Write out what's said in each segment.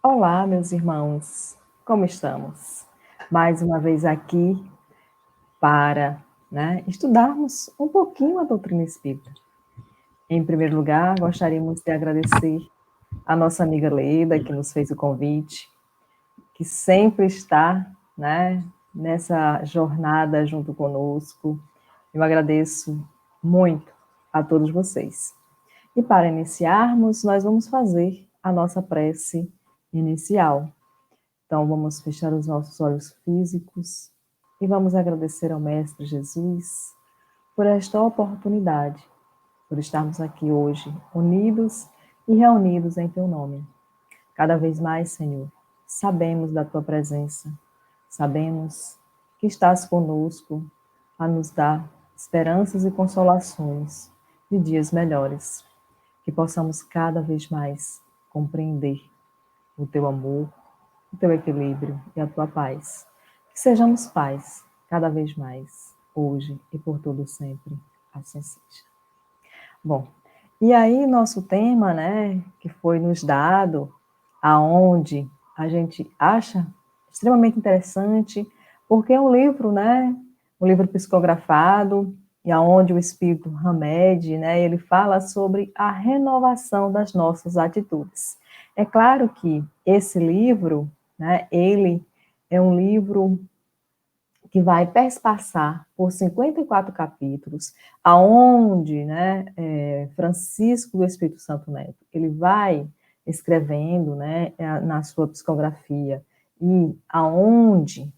Olá, meus irmãos, como estamos? Mais uma vez aqui para, estudarmos um pouquinho a doutrina espírita. Em primeiro lugar, gostaríamos de agradecer a nossa amiga Leida, que nos fez o convite, que sempre está, nessa jornada junto conosco. Eu agradeço muito a todos vocês. E para iniciarmos, nós vamos fazer a nossa prece inicial. Então, vamos fechar os nossos olhos físicos e vamos agradecer ao Mestre Jesus por esta oportunidade, por estarmos aqui hoje, unidos e reunidos em Teu nome. Cada vez mais, Senhor, sabemos da Tua presença, sabemos que estás conosco a nos dar esperanças e consolações de dias melhores, que possamos cada vez mais compreender o Teu amor, o Teu equilíbrio e a Tua paz. Que sejamos paz cada vez mais, hoje e por todo sempre, assim seja. Bom, e aí nosso tema, que foi nos dado, aonde a gente acha extremamente interessante, porque é um livro, um livro psicografado, e aonde o Espírito Hamed, ele fala sobre a renovação das nossas atitudes. É claro que esse livro, ele é um livro que vai perspassar por 54 capítulos, aonde, Francisco do Espírito Santo Neto, ele vai escrevendo, na sua psicografia, e aonde,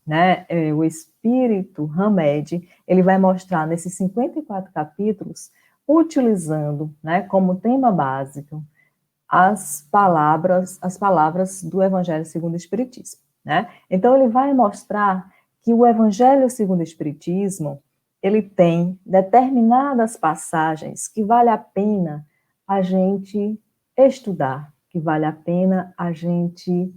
o Espírito Hamed, ele vai mostrar nesses 54 capítulos, utilizando, como tema básico, as palavras do Evangelho segundo o Espiritismo, Então, ele vai mostrar que o Evangelho segundo o Espiritismo, ele tem determinadas passagens que vale a pena a gente estudar, que vale a pena a gente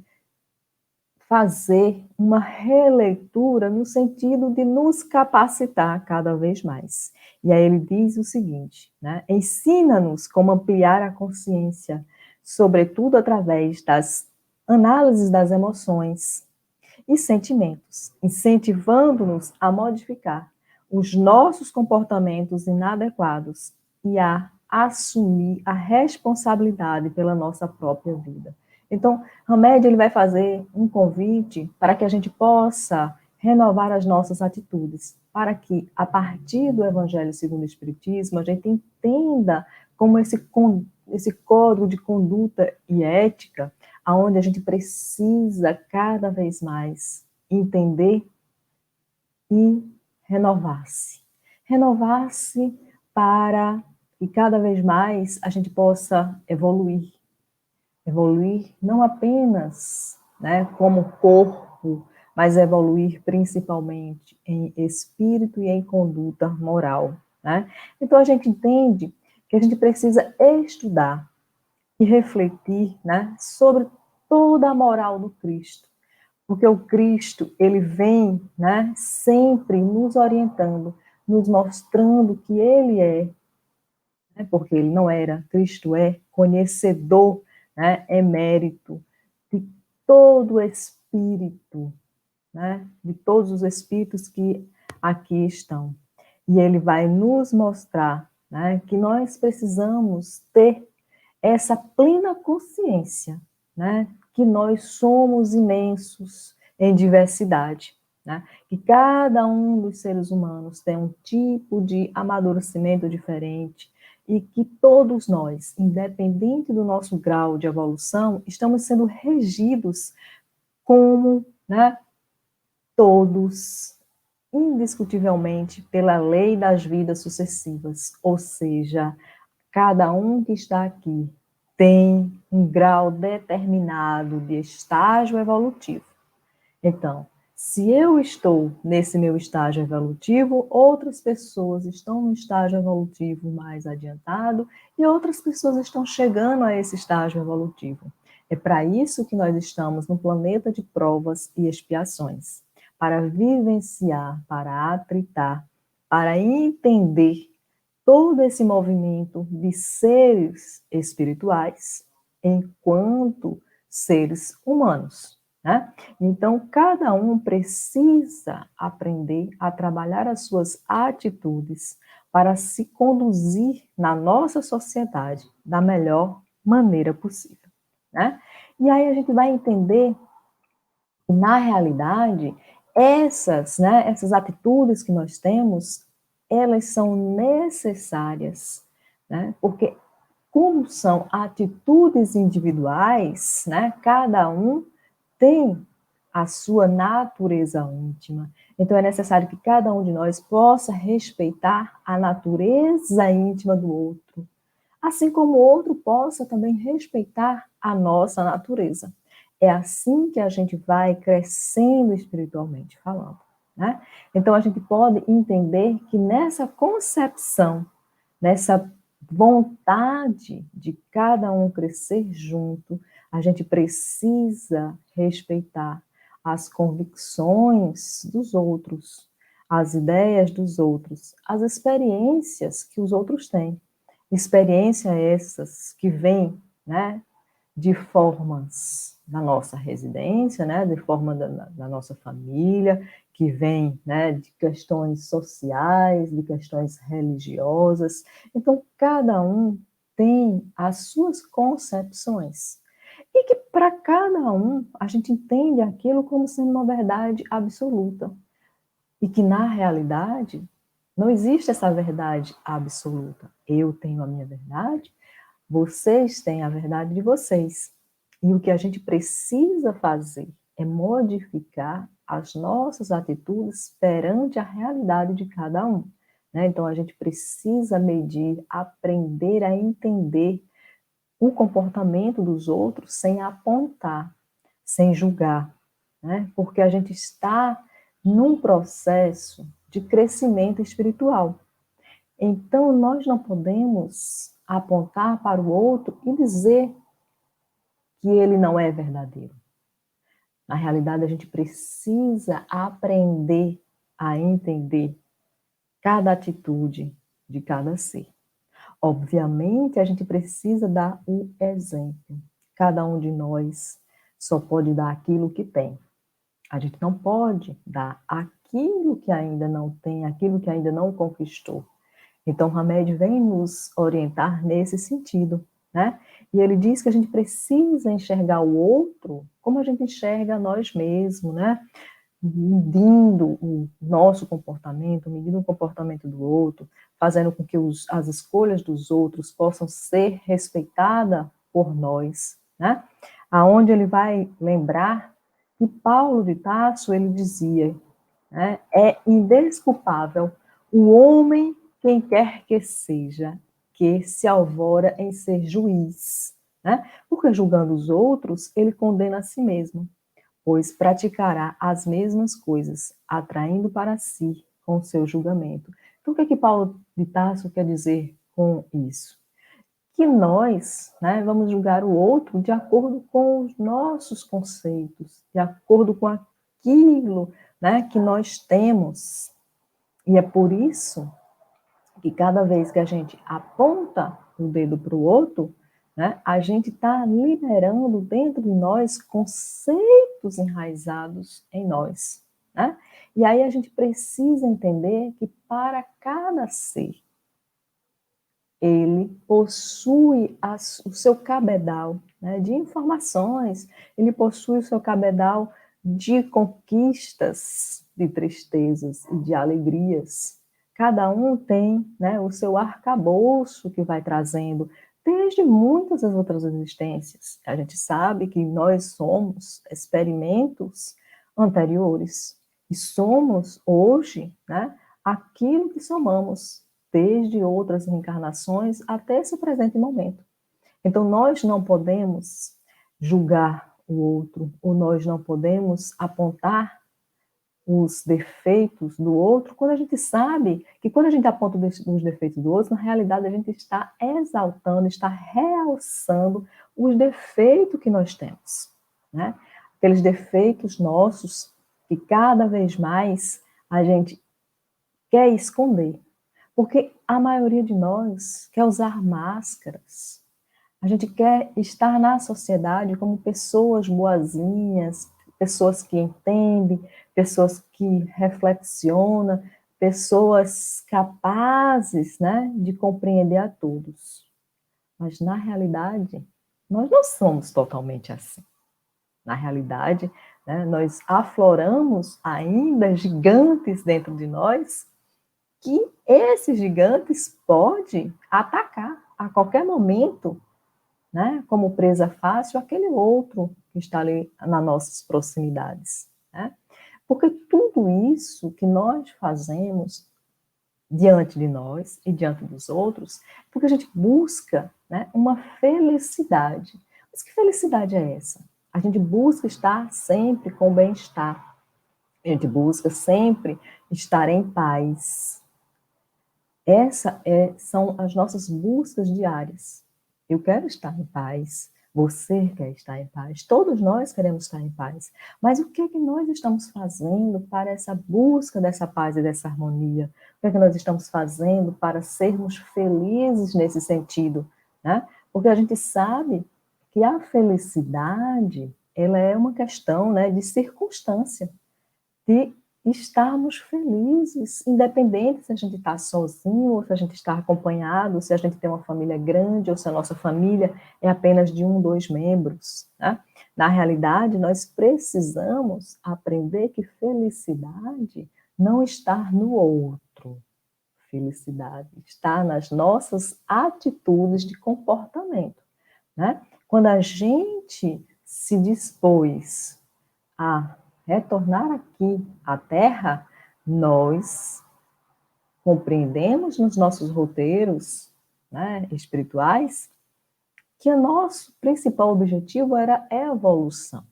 fazer uma releitura no sentido de nos capacitar cada vez mais. E aí ele diz o seguinte, ensina-nos como ampliar a consciência, sobretudo através das análises das emoções e sentimentos, incentivando-nos a modificar os nossos comportamentos inadequados e a assumir a responsabilidade pela nossa própria vida. Então, Hamed, ele vai fazer um convite para que a gente possa renovar as nossas atitudes, para que, a partir do Evangelho segundo o Espiritismo, a gente entenda como esse código de conduta e ética, aonde a gente precisa cada vez mais entender e renovar-se. Renovar-se para que cada vez mais a gente possa evoluir. Evoluir não apenas, como corpo, mas evoluir principalmente em espírito e em conduta moral, Então a gente entende que a gente precisa estudar e refletir, sobre toda a moral do Cristo, porque o Cristo, ele vem, sempre nos orientando, nos mostrando que ele é, porque ele não era, Cristo é conhecedor, emérito de todo espírito, de todos os espíritos que aqui estão. E ele vai nos mostrar, que nós precisamos ter essa plena consciência, que nós somos imensos em diversidade, que cada um dos seres humanos tem um tipo de amadurecimento diferente e que todos nós, independente do nosso grau de evolução, estamos sendo regidos como, todos, indiscutivelmente, pela lei das vidas sucessivas, ou seja, cada um que está aqui tem um grau determinado de estágio evolutivo. Então, se eu estou nesse meu estágio evolutivo, outras pessoas estão no estágio evolutivo mais adiantado e outras pessoas estão chegando a esse estágio evolutivo. É para isso que nós estamos no planeta de provas e expiações, para vivenciar, para atritar, para entender todo esse movimento de seres espirituais, enquanto seres humanos, né? Então, cada um precisa aprender a trabalhar as suas atitudes para se conduzir na nossa sociedade da melhor maneira possível, né? E aí a gente vai entender que, na realidade, essas atitudes que nós temos, elas são necessárias, né? Porque como são atitudes individuais, né? Cada um tem a sua natureza íntima. Então é necessário que cada um de nós possa respeitar a natureza íntima do outro, assim como o outro possa também respeitar a nossa natureza. É assim que a gente vai crescendo espiritualmente falando, né? Então a gente pode entender que nessa concepção, nessa vontade de cada um crescer junto, a gente precisa respeitar as convicções dos outros, as ideias dos outros, as experiências que os outros têm. Experiências essas que vêm, né, de formas da nossa residência, né, de forma da nossa família, que vem, né, de questões sociais, de questões religiosas. Então, cada um tem as suas concepções. E que para cada um, a gente entende aquilo como sendo uma verdade absoluta. E que, na realidade, não existe essa verdade absoluta. Eu tenho a minha verdade, vocês têm a verdade de vocês. E o que a gente precisa fazer é modificar as nossas atitudes perante a realidade de cada um, né? Então, a gente precisa medir, aprender a entender o comportamento dos outros sem apontar, sem julgar, né? Porque a gente está num processo de crescimento espiritual. Então, nós não podemos apontar para o outro e dizer que ele não é verdadeiro. Na realidade, a gente precisa aprender a entender cada atitude de cada ser. Obviamente, a gente precisa dar o exemplo. Cada um de nós só pode dar aquilo que tem. A gente não pode dar aquilo que ainda não tem, aquilo que ainda não conquistou. Então, o Hamed vem nos orientar nesse sentido, né? E ele diz que a gente precisa enxergar o outro como a gente enxerga nós mesmos, né? Medindo o nosso comportamento, medindo o comportamento do outro, fazendo com que as escolhas dos outros possam ser respeitadas por nós, né? Aonde ele vai lembrar que Paulo de Tarso, ele dizia, né, é indesculpável o homem, quem quer que seja, que se alvora em ser juiz, né? Porque julgando os outros, ele condena a si mesmo, pois praticará as mesmas coisas, atraindo para si com o seu julgamento. Então, o que é que Paulo de Tarso quer dizer com isso? Que nós, né, vamos julgar o outro de acordo com os nossos conceitos, de acordo com aquilo, né, que nós temos. E é por isso que cada vez que a gente aponta o dedo para o outro, né, a gente está liberando dentro de nós conceitos enraizados em nós, né? E aí a gente precisa entender que para cada ser, ele possui o seu cabedal, né, de informações, ele possui o seu cabedal de conquistas, de tristezas e de alegrias. Cada um tem, né, o seu arcabouço que vai trazendo desde muitas das outras existências. A gente sabe que nós somos experimentos anteriores e somos hoje, né, aquilo que somamos desde outras reencarnações até esse presente momento. Então, nós não podemos julgar o outro, ou nós não podemos apontar os defeitos do outro, quando a gente sabe que quando a gente aponta os defeitos do outro, na realidade a gente está exaltando, está realçando os defeitos que nós temos, né? Aqueles defeitos nossos que cada vez mais a gente quer esconder. Porque a maioria de nós quer usar máscaras. A gente quer estar na sociedade como pessoas boazinhas, pessoas que entendem, pessoas que reflexionam, pessoas capazes, né, de compreender a todos. Mas, na realidade, nós não somos totalmente assim. Na realidade, né, nós afloramos ainda gigantes dentro de nós, que esses gigantes podem atacar a qualquer momento, né, como presa fácil, aquele outro que está ali nas nossas proximidades. Né? Porque tudo isso que nós fazemos diante de nós e diante dos outros, porque a gente busca, né, uma felicidade. Mas que felicidade é essa? A gente busca estar sempre com bem-estar. A gente busca sempre estar em paz. São as nossas buscas diárias. Eu quero estar em paz. Você quer estar em paz. Todos nós queremos estar em paz. Mas o que é que nós estamos fazendo para essa busca dessa paz e dessa harmonia? O que é que nós estamos fazendo para sermos felizes nesse sentido? Né? Porque a gente sabe que a felicidade, ela é uma questão, né, de circunstância, de estarmos felizes, independente se a gente está sozinho, ou se a gente está acompanhado, se a gente tem uma família grande, ou se a nossa família é apenas de 1, 2 membros. Né? Na realidade, nós precisamos aprender que felicidade não está no outro. Felicidade está nas nossas atitudes de comportamento. Né? Quando a gente se dispôs a retornar aqui à Terra, nós compreendemos nos nossos roteiros, né, espirituais, que o nosso principal objetivo era a evolução.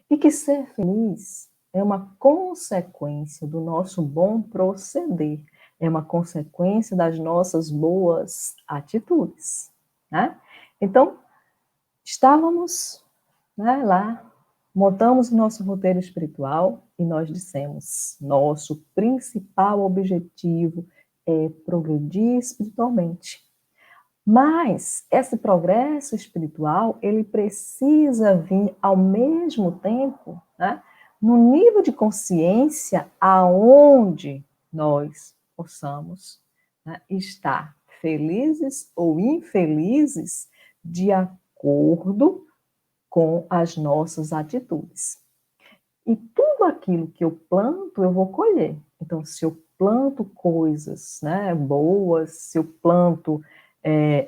E que ser feliz é uma consequência do nosso bom proceder, é uma consequência das nossas boas atitudes. Né? Então, estávamos, né, lá, montamos o nosso roteiro espiritual e nós dissemos: nosso principal objetivo é progredir espiritualmente. Mas esse progresso espiritual, ele precisa vir ao mesmo tempo, né, no nível de consciência aonde nós possamos, né, estar felizes ou infelizes de acordo com as nossas atitudes. E tudo aquilo que eu planto, eu vou colher. Então, se eu planto coisas, né, boas, se eu planto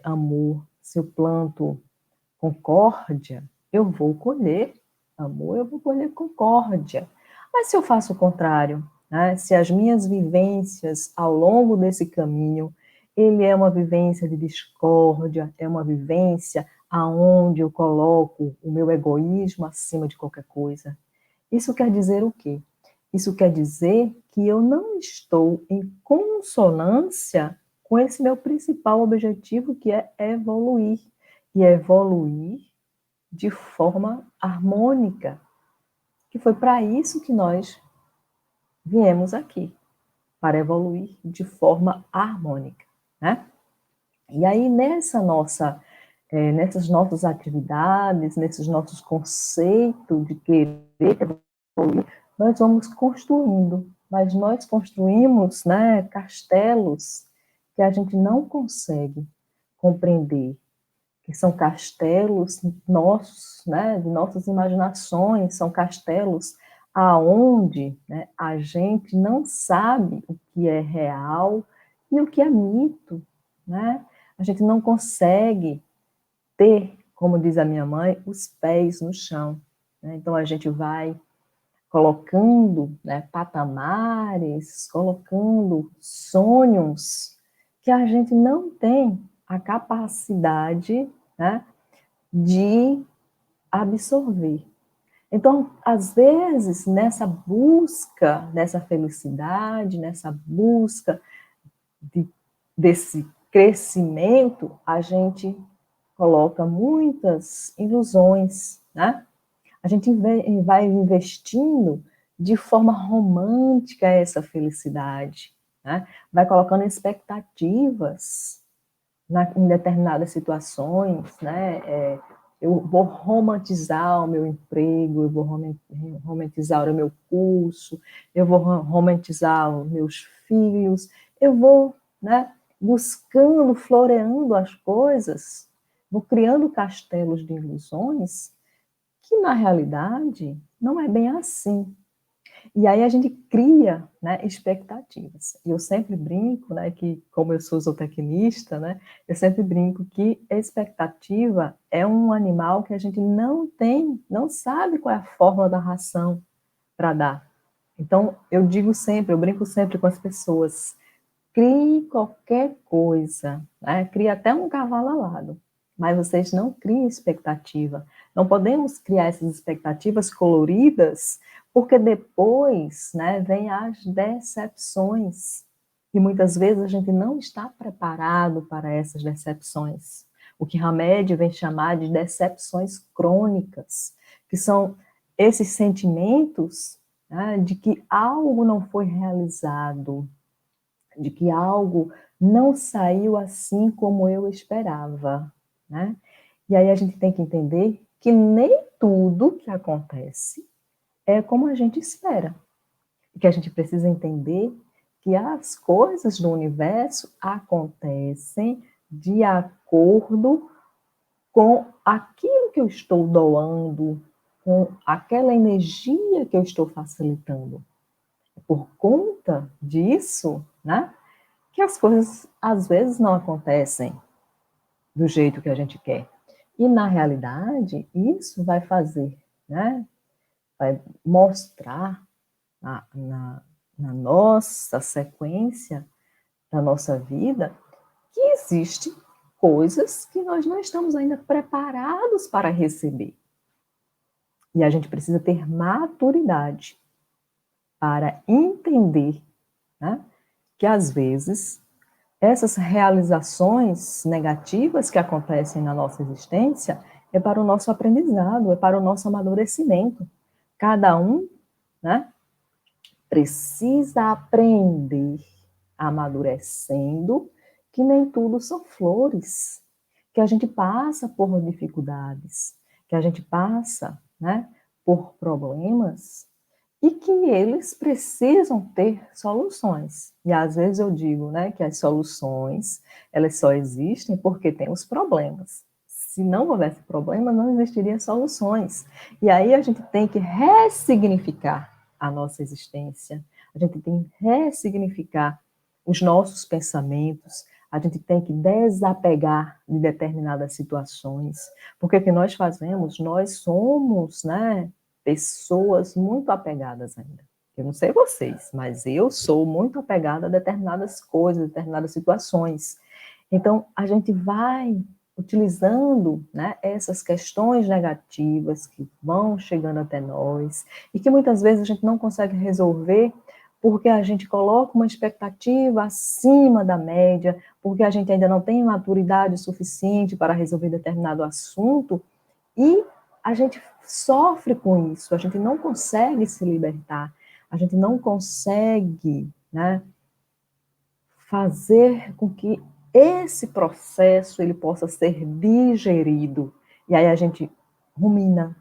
amor, se eu planto concórdia, eu vou colher amor, eu vou colher concórdia. Mas se eu faço o contrário, né, se as minhas vivências ao longo desse caminho, ele é uma vivência de discórdia, é uma vivência aonde eu coloco o meu egoísmo acima de qualquer coisa. Isso quer dizer o quê? Isso quer dizer que eu não estou em consonância com esse meu principal objetivo, que é evoluir. E evoluir de forma harmônica, que foi para isso que nós viemos aqui, para evoluir de forma harmônica, né? E aí nessas nossas atividades, nesses nossos conceitos de querer evoluir, nós vamos construindo, mas nós construímos, né, castelos que a gente não consegue compreender, que são castelos nossos, né, de nossas imaginações, são castelos aonde, né, a gente não sabe o que é real e o que é mito, né? A gente não consegue ter, como diz a minha mãe, os pés no chão. Né? Então a gente vai colocando, né, patamares, colocando sonhos que a gente não tem a capacidade, né, de absorver. Então, às vezes, nessa busca dessa felicidade, nessa busca desse crescimento, a gente coloca muitas ilusões, né? A gente vai investindo de forma romântica essa felicidade, né? Vai colocando expectativas em determinadas situações, né? Eu vou romantizar o meu emprego, eu vou romantizar o meu curso, eu vou romantizar os meus filhos, eu vou, né, buscando, floreando as coisas, vou criando castelos de ilusões, que na realidade não é bem assim. E aí a gente cria, né, expectativas. E eu sempre brinco, né, que como eu sou zootecnista, né, eu sempre brinco que a expectativa é um animal que a gente não tem, não sabe qual é a fórmula da ração para dar. Então, eu digo sempre, eu brinco sempre com as pessoas, crie qualquer coisa, né? Crie até um cavalo alado, mas vocês não criem expectativa. Não podemos criar essas expectativas coloridas, porque depois, né, vem as decepções. E muitas vezes a gente não está preparado para essas decepções. O que Hamed vem chamar de decepções crônicas, que são esses sentimentos, né, de que algo não foi realizado, de que algo não saiu assim como eu esperava, né? E aí a gente tem que entender que nem tudo que acontece é como a gente espera. E que a gente precisa entender que as coisas do universo acontecem de acordo com aquilo que eu estou doando, com aquela energia que eu estou facilitando. Por conta disso, né, que as coisas às vezes não acontecem do jeito que a gente quer. E na realidade, isso vai fazer, né? Vai mostrar na nossa sequência da nossa vida que existem coisas que nós não estamos ainda preparados para receber. E a gente precisa ter maturidade para entender, né, que às vezes essas realizações negativas que acontecem na nossa existência é para o nosso aprendizado, é para o nosso amadurecimento. Cada um, né, precisa aprender amadurecendo que nem tudo são flores, que a gente passa por dificuldades, que a gente passa, né, por problemas e que eles precisam ter soluções. E às vezes eu digo, né, que as soluções, elas só existem porque tem os problemas. Se não houvesse problema, não existiriam soluções. E aí a gente tem que ressignificar a nossa existência, a gente tem que ressignificar os nossos pensamentos, a gente tem que desapegar de determinadas situações, porque o que nós fazemos, nós somos, né, pessoas muito apegadas ainda. Eu não sei vocês, mas eu sou muito apegada a determinadas coisas, determinadas situações. Então, a gente vai utilizando, né, essas questões negativas que vão chegando até nós e que muitas vezes a gente não consegue resolver porque a gente coloca uma expectativa acima da média, porque a gente ainda não tem maturidade suficiente para resolver determinado assunto e a gente sofre com isso, a gente não consegue se libertar, a gente não consegue, né, fazer com que esse processo ele possa ser digerido. E aí a gente rumina,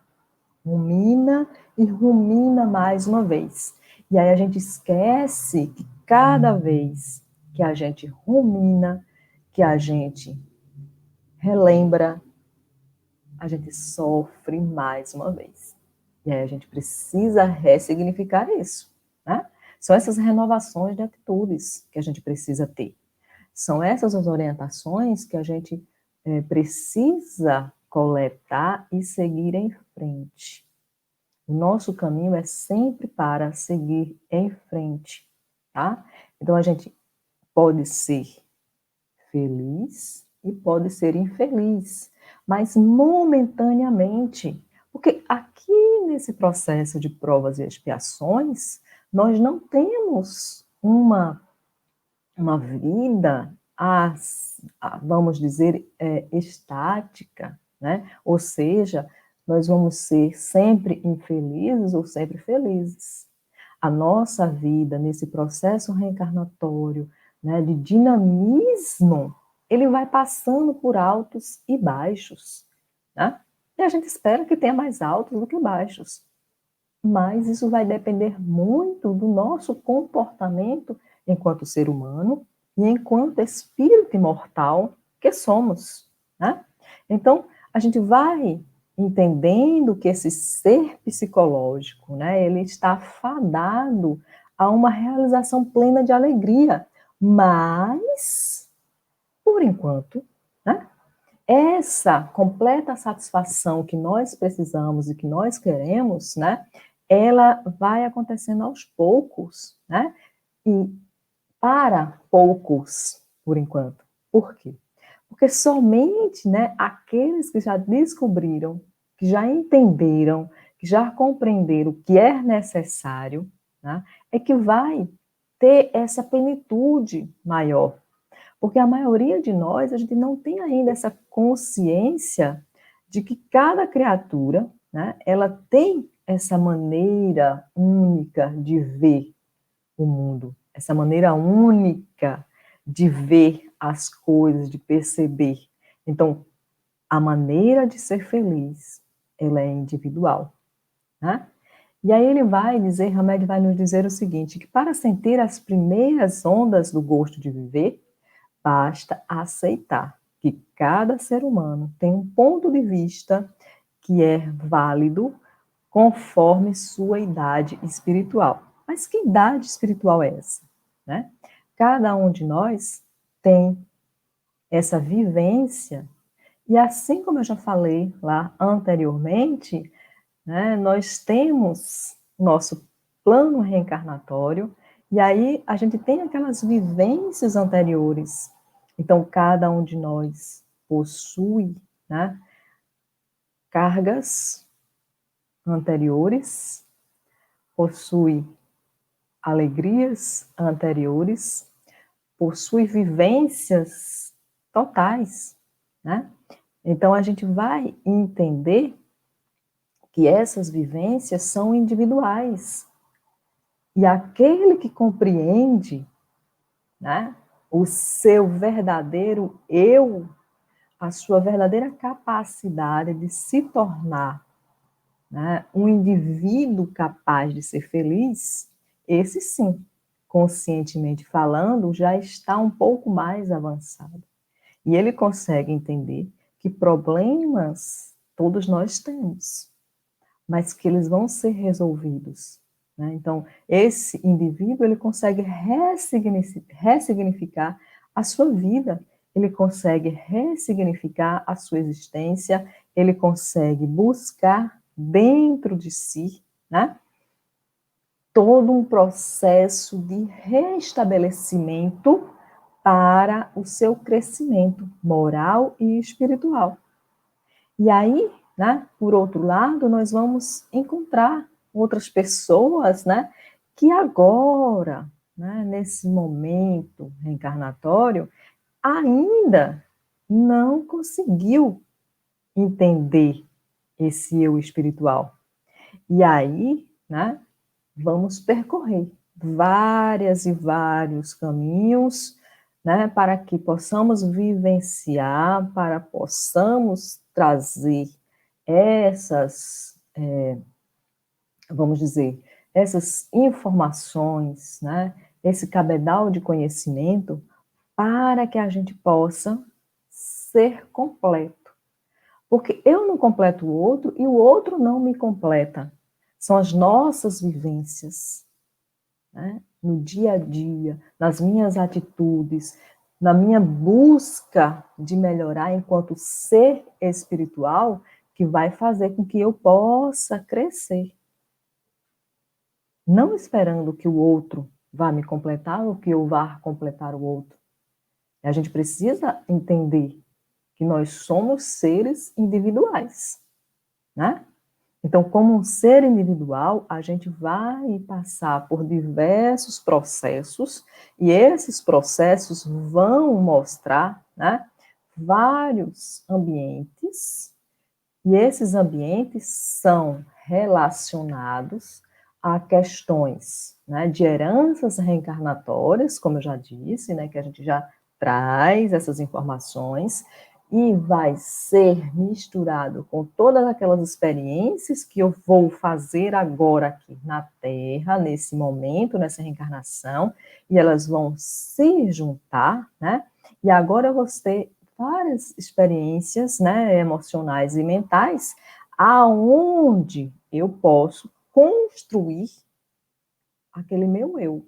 rumina e rumina mais uma vez. E aí a gente esquece que cada vez que a gente rumina, que a gente relembra, a gente sofre mais uma vez. E aí a gente precisa ressignificar isso, né? São essas renovações de atitudes que a gente precisa ter. São essas as orientações que a gente precisa coletar e seguir em frente. O nosso caminho é sempre para seguir em frente, tá? Então a gente pode ser feliz e pode ser infeliz, mas momentaneamente, porque aqui nesse processo de provas e expiações, nós não temos uma vida, vamos dizer, estática, né? Ou seja, nós vamos ser sempre infelizes ou sempre felizes. A nossa vida nesse processo reencarnatório, né, de dinamismo, ele vai passando por altos e baixos, né? E a gente espera que tenha mais altos do que baixos. Mas isso vai depender muito do nosso comportamento enquanto ser humano e enquanto espírito imortal que somos, né? Então, a gente vai entendendo que esse ser psicológico, né, ele está fadado a uma realização plena de alegria, mas, por enquanto, né, essa completa satisfação que nós precisamos e que nós queremos, né, ela vai acontecendo aos poucos, né, e para poucos, por enquanto. Por quê? Porque somente, né, aqueles que já descobriram, que já entenderam, que já compreenderam o que é necessário, né, é que vai ter essa plenitude maior. Porque a maioria de nós, a gente não tem ainda essa consciência de que cada criatura, né, ela tem essa maneira única de ver o mundo, essa maneira única de ver as coisas, de perceber. Então, a maneira de ser feliz, ela é individual, né? E aí ele vai dizer, Hamed vai nos dizer o seguinte, que para sentir as primeiras ondas do gosto de viver, basta aceitar que cada ser humano tem um ponto de vista que é válido conforme sua idade espiritual. Mas que idade espiritual é essa? Né? Cada um de nós tem essa vivência, e assim como eu já falei lá anteriormente, né, nós temos nosso plano reencarnatório, e aí a gente tem aquelas vivências anteriores. Então, cada um de nós possui, né, cargas anteriores, possui alegrias anteriores, possui vivências totais, né? Então, a gente vai entender que essas vivências são individuais. E aquele que compreende, né, o seu verdadeiro eu, a sua verdadeira capacidade de se tornar, né, um indivíduo capaz de ser feliz, esse sim, conscientemente falando, já está um pouco mais avançado. E ele consegue entender que problemas todos nós temos, mas que eles vão ser resolvidos, né? Então, esse indivíduo, ele consegue ressignificar a sua vida, ele consegue ressignificar a sua existência, ele consegue buscar dentro de si, né, todo um processo de restabelecimento para o seu crescimento moral e espiritual. E aí, né, por outro lado, nós vamos encontrar outras pessoas, né, que agora, né, nesse momento reencarnatório, ainda não conseguiu entender esse eu espiritual. E aí, né, vamos percorrer várias e vários caminhos, né, para que possamos vivenciar, para possamos trazer essas, vamos dizer, essas informações, né, esse cabedal de conhecimento, para que a gente possa ser completo. Porque eu não completo o outro e o outro não me completa. São as nossas vivências, né, no dia a dia, nas minhas atitudes, na minha busca de melhorar enquanto ser espiritual, que vai fazer com que eu possa crescer. Não esperando que o outro vá me completar ou que eu vá completar o outro. A gente precisa entender que nós somos seres individuais, né? Então, como um ser individual, a gente vai passar por diversos processos, e esses processos vão mostrar, né, vários ambientes, e esses ambientes são relacionados a questões, né, de heranças reencarnatórias, como eu já disse, né, que a gente já traz essas informações e vai ser misturado com todas aquelas experiências que eu vou fazer agora aqui na Terra, nesse momento, nessa reencarnação, e elas vão se juntar, né? E agora eu vou ter várias experiências, né, emocionais e mentais, aonde eu posso construir aquele meu eu,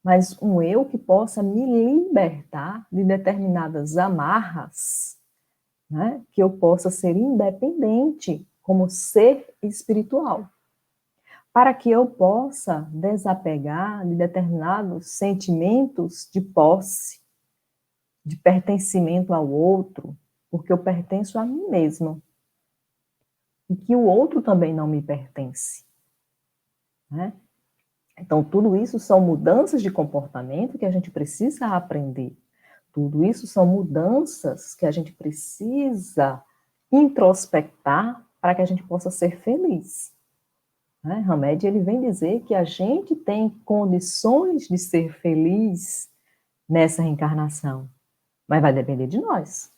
mas um eu que possa me libertar de determinadas amarras, né? Que eu possa ser independente como ser espiritual, para que eu possa desapegar de determinados sentimentos de posse, de pertencimento ao outro, porque eu pertenço a mim mesmo, e que o outro também não me pertence, né? Então, tudo isso são mudanças de comportamento que a gente precisa aprender. Tudo isso são mudanças que a gente precisa introspectar para que a gente possa ser feliz. Né? Hamed, ele vem dizer que a gente tem condições de ser feliz nessa reencarnação, mas vai depender de nós.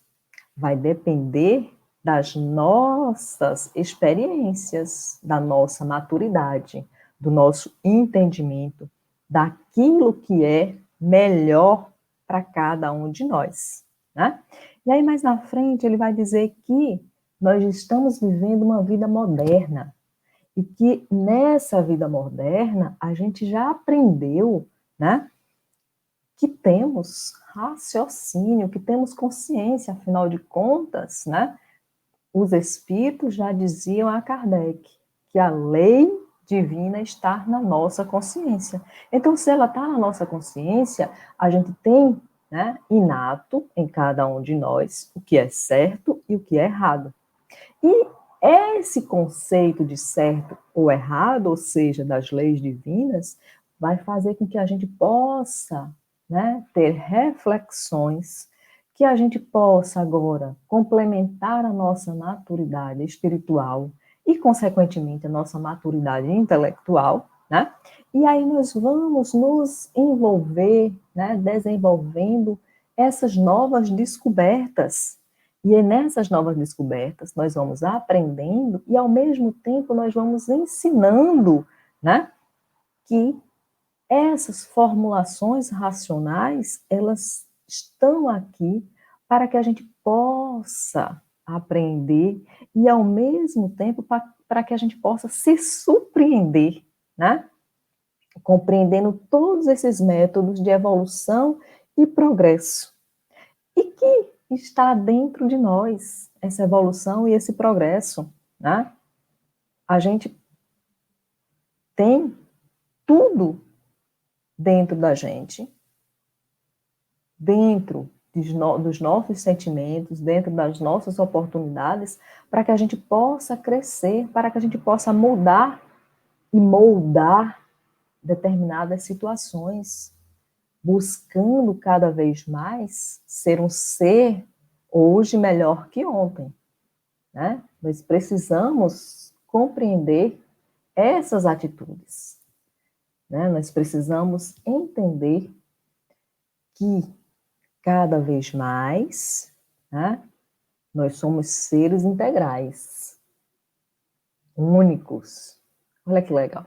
Vai depender das nossas experiências, da nossa maturidade, do nosso entendimento, daquilo que é melhor para cada um de nós, né? E aí, mais na frente, ele vai dizer que nós estamos vivendo uma vida moderna e que nessa vida moderna a gente já aprendeu, né, que temos raciocínio, que temos consciência, afinal de contas, né? Os espíritos já diziam a Kardec que a lei divina está na nossa consciência. Então, se ela está na nossa consciência, a gente tem, né, inato em cada um de nós o que é certo e o que é errado. E esse conceito de certo ou errado, ou seja, das leis divinas, vai fazer com que a gente possa, né, ter reflexões, que a gente possa agora complementar a nossa maturidade espiritual e, consequentemente, a nossa maturidade intelectual, né? E aí nós vamos nos envolver, né, desenvolvendo essas novas descobertas. E é nessas novas descobertas nós vamos aprendendo e, ao mesmo tempo, nós vamos ensinando, né, que essas formulações racionais, elas estão aqui para que a gente possa aprender e, ao mesmo tempo, para que a gente possa se surpreender, né? Compreendendo todos esses métodos de evolução e progresso. E que está dentro de nós, essa evolução e esse progresso, né? A gente tem tudo dentro da gente, dentro dos nossos sentimentos, dentro das nossas oportunidades, para que a gente possa crescer, para que a gente possa mudar e moldar determinadas situações, buscando cada vez mais ser um ser hoje melhor que ontem, né? Nós precisamos compreender essas atitudes, né? Nós precisamos entender que cada vez mais, né, nós somos seres integrais, únicos. Olha que legal.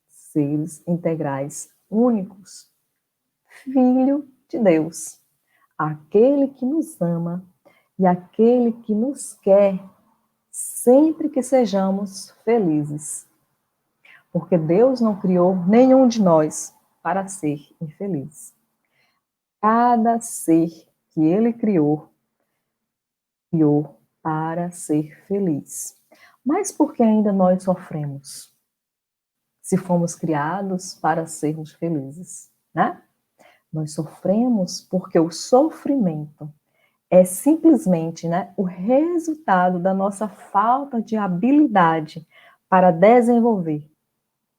Seres integrais, únicos. Filho de Deus. Aquele que nos ama e aquele que nos quer sempre que sejamos felizes. Porque Deus não criou nenhum de nós para ser infeliz. Cada ser que Ele criou para ser feliz. Mas por que ainda nós sofremos? Se fomos criados para sermos felizes, né? Nós sofremos porque o sofrimento é simplesmente, né, o resultado da nossa falta de habilidade para desenvolver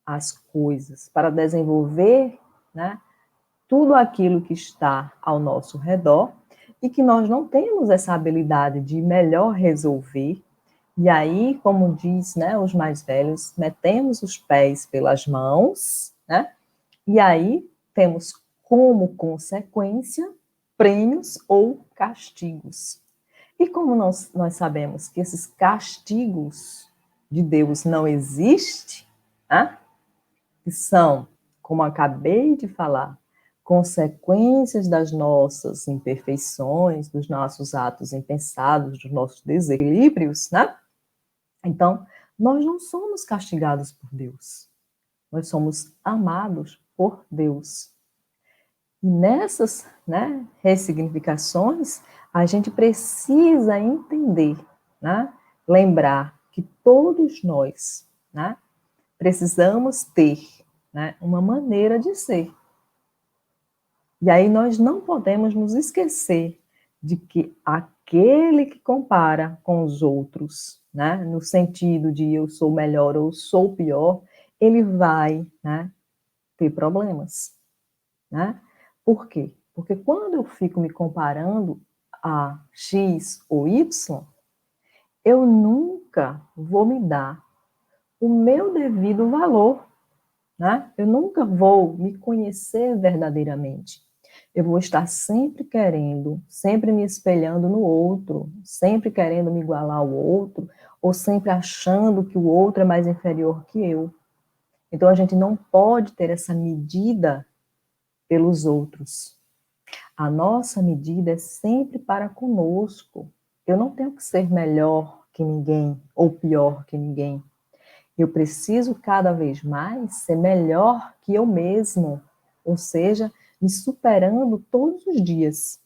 as coisas, para desenvolver, né, tudo aquilo que está ao nosso redor e que nós não temos essa habilidade de melhor resolver. E aí, como diz, né, os mais velhos, metemos os pés pelas mãos, né? E aí temos como consequência prêmios ou castigos. E como nós sabemos que esses castigos de Deus não existem, né? Que são, como acabei de falar, consequências das nossas imperfeições, dos nossos atos impensados, dos nossos desequilíbrios, né? Então, nós não somos castigados por Deus. Nós somos amados por Deus. E nessas, né, ressignificações, a gente precisa entender, né, lembrar que todos nós, né, precisamos ter, né, uma maneira de ser. E aí nós não podemos nos esquecer de que aquele que compara com os outros, né, no sentido de eu sou melhor ou sou pior, ele vai, né, ter problemas, né? Por quê? Porque quando eu fico me comparando a X ou Y, eu nunca vou me dar o meu devido valor, né? Eu nunca vou me conhecer verdadeiramente. Eu vou estar sempre querendo, sempre me espelhando no outro, sempre querendo me igualar ao outro, ou sempre achando que o outro é mais inferior que eu. Então a gente não pode ter essa medida pelos outros. A nossa medida é sempre para conosco. Eu não tenho que ser melhor que ninguém ou pior que ninguém. Eu preciso cada vez mais ser melhor que eu mesmo, ou seja, me superando todos os dias.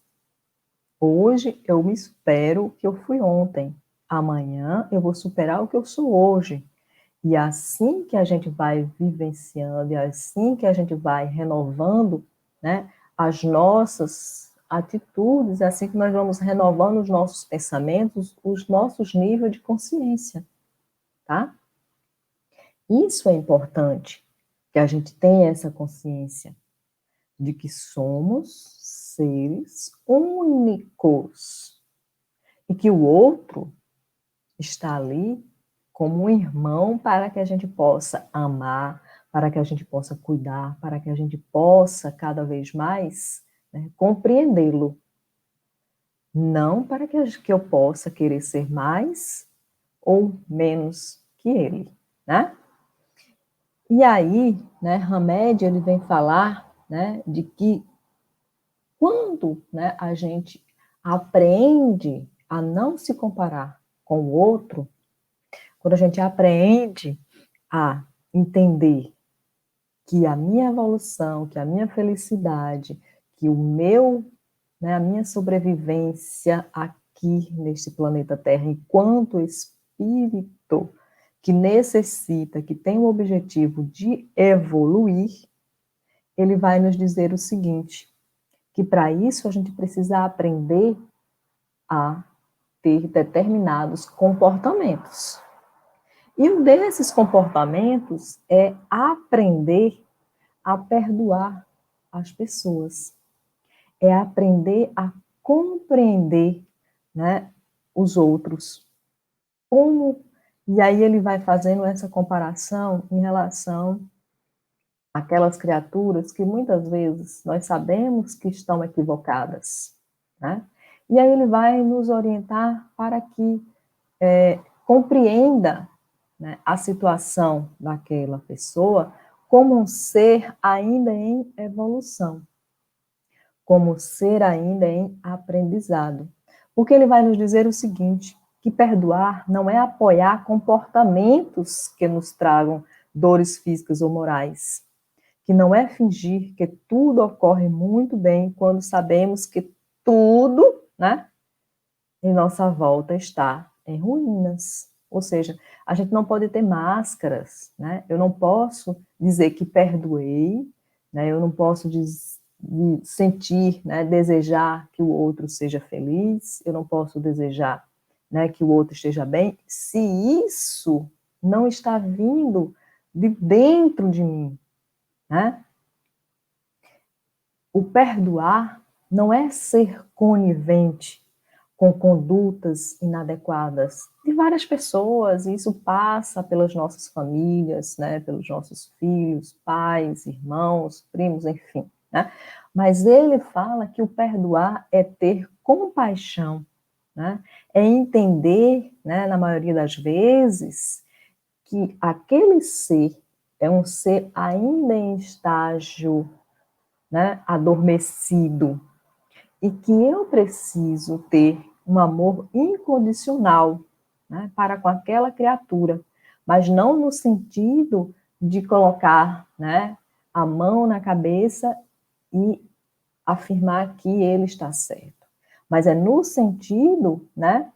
Hoje eu me supero o que eu fui ontem. Amanhã eu vou superar o que eu sou hoje. E assim que a gente vai vivenciando, e assim que a gente vai renovando, né, as nossas atitudes, é assim que nós vamos renovando os nossos pensamentos, os nossos níveis de consciência, tá? Isso é importante, que a gente tenha essa consciência de que somos seres únicos e que o outro está ali como um irmão para que a gente possa amar, para que a gente possa cuidar, para que a gente possa cada vez mais, né, compreendê-lo. Não para que eu possa querer ser mais ou menos que ele, né? E aí, né, Hamed, ele vem falar, né, de que quando, né, a gente aprende a não se comparar com o outro, quando a gente aprende a entender que a minha evolução, que a minha felicidade, que o meu, né, a minha sobrevivência aqui neste planeta Terra, enquanto espírito que necessita, que tem o objetivo de evoluir, ele vai nos dizer o seguinte, que para isso a gente precisa aprender a ter determinados comportamentos. E um desses comportamentos é aprender a perdoar as pessoas. É aprender a compreender, né, os outros. Como, e aí ele vai fazendo essa comparação em relação àquelas criaturas que muitas vezes nós sabemos que estão equivocadas, né? E aí ele vai nos orientar para que compreenda, né, a situação daquela pessoa como um ser ainda em evolução, como ser ainda em aprendizado. Porque ele vai nos dizer o seguinte, que perdoar não é apoiar comportamentos que nos tragam dores físicas ou morais, que não é fingir que tudo ocorre muito bem quando sabemos que tudo, né, em nossa volta está em ruínas. Ou seja, a gente não pode ter máscaras, né? Eu não posso dizer que perdoei, né? Eu não posso sentir, né, desejar que o outro seja feliz, eu não posso desejar, né, que o outro esteja bem, se isso não está vindo de dentro de mim, né? O perdoar não é ser conivente com condutas inadequadas de várias pessoas, e isso passa pelas nossas famílias, né, pelos nossos filhos, pais, irmãos, primos, enfim, né? Mas ele fala que o perdoar é ter compaixão, né? É entender, né, na maioria das vezes, que aquele ser é um ser ainda em estágio, né, adormecido, e que eu preciso ter um amor incondicional, né, para com aquela criatura, mas não no sentido de colocar, né, a mão na cabeça e afirmar que ele está certo, mas é no sentido, né,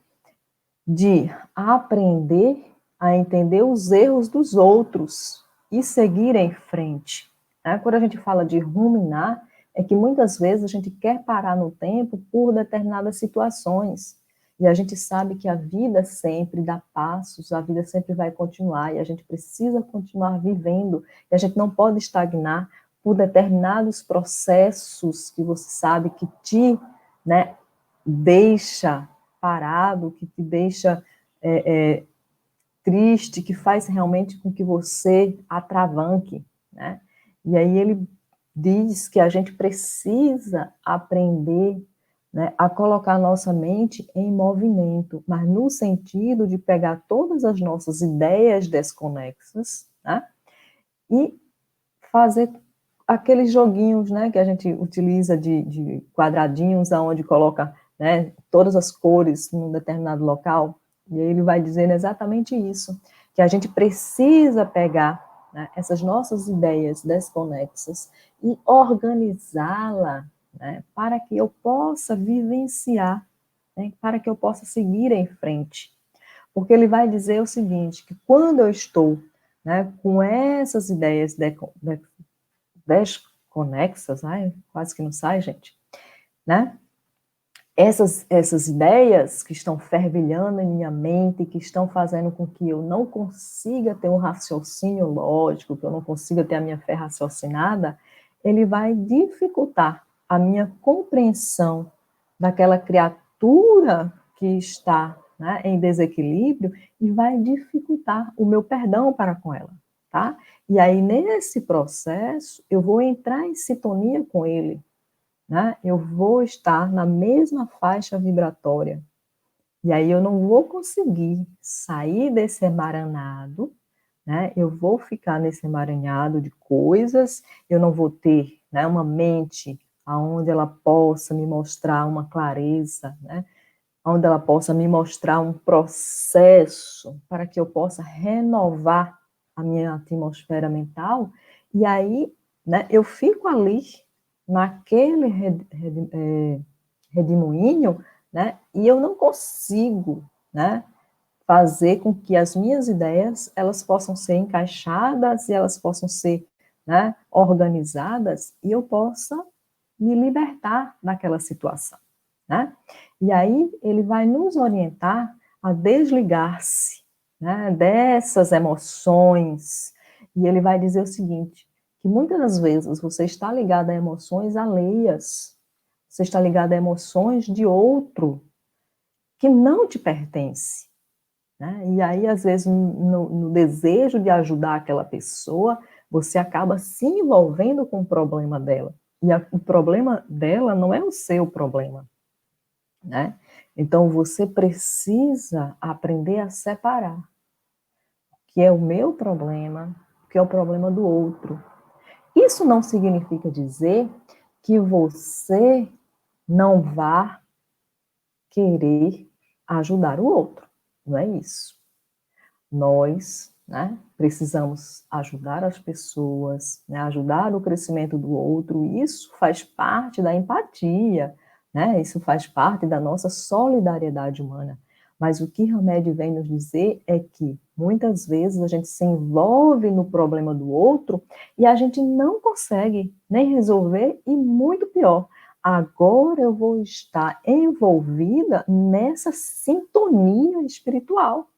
de aprender a entender os erros dos outros e seguir em frente. Né? Quando a gente fala de ruminar, é que muitas vezes a gente quer parar no tempo por determinadas situações. E a gente sabe que a vida sempre dá passos, a vida sempre vai continuar, e a gente precisa continuar vivendo, e a gente não pode estagnar por determinados processos que você sabe que te, né, deixa parado, que te deixa triste, que faz realmente com que você atravanque, né? E aí ele diz que a gente precisa aprender, né, a colocar a nossa mente em movimento, mas no sentido de pegar todas as nossas ideias desconexas, né, e fazer aqueles joguinhos, né, que a gente utiliza de quadradinhos, aonde coloca, né, todas as cores num determinado local, e aí ele vai dizendo exatamente isso, que a gente precisa pegar, né, essas nossas ideias desconexas e organizá-la, né, para que eu possa vivenciar, né, para que eu possa seguir em frente. Porque ele vai dizer o seguinte, que quando eu estou, né, com essas ideias desconexas, ai, quase que não sai, gente, né? Essas ideias que estão fervilhando em minha mente, que estão fazendo com que eu não consiga ter um raciocínio lógico, que eu não consiga ter a minha fé raciocinada, ele vai dificultar a minha compreensão daquela criatura que está, né, em desequilíbrio e vai dificultar o meu perdão para com ela, tá? E aí, nesse processo, eu vou entrar em sintonia com ele, né? Eu vou estar na mesma faixa vibratória. E aí eu não vou conseguir sair desse emaranhado, né? Eu vou ficar nesse emaranhado de coisas, eu não vou ter, né, uma mente aonde ela possa me mostrar uma clareza, né? Onde ela possa me mostrar um processo para que eu possa renovar a minha atmosfera mental, e aí, né, eu fico ali naquele redemoinho, né, e eu não consigo, né, fazer com que as minhas ideias elas possam ser encaixadas e elas possam ser, né, organizadas e eu possa me libertar daquela situação, né? E aí ele vai nos orientar a desligar-se, né, dessas emoções, e ele vai dizer o seguinte, que muitas das vezes você está ligado a emoções alheias, você está ligado a emoções de outro que não te pertence, né? E aí, às vezes, no desejo de ajudar aquela pessoa, você acaba se envolvendo com o problema dela. E o problema dela não é o seu problema, né? Então, você precisa aprender a separar o que é o meu problema, o que é o problema do outro. Isso não significa dizer que você não vá querer ajudar o outro. Não é isso. Nós, né, precisamos ajudar as pessoas, né, ajudar no crescimento do outro, e isso faz parte da empatia, né, isso faz parte da nossa solidariedade humana. Mas o que Hamed vem nos dizer é que muitas vezes a gente se envolve no problema do outro e a gente não consegue nem resolver, e muito pior, agora eu vou estar envolvida nessa sintonia espiritual,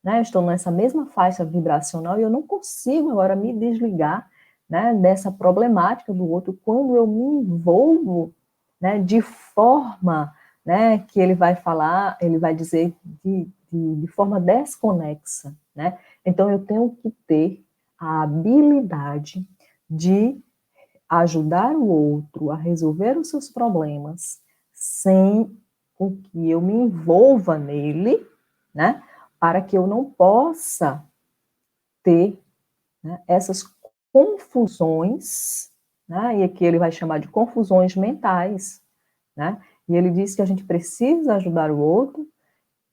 né? Estou nessa mesma faixa vibracional e eu não consigo agora me desligar, né, dessa problemática do outro quando eu me envolvo, né, de forma, né, que ele vai falar, ele vai dizer de forma desconexa, né? Então eu tenho que ter a habilidade de ajudar o outro a resolver os seus problemas sem com que eu me envolva nele, né, para que eu não possa ter, né, essas confusões, né, e aqui ele vai chamar de confusões mentais, né, e ele diz que a gente precisa ajudar o outro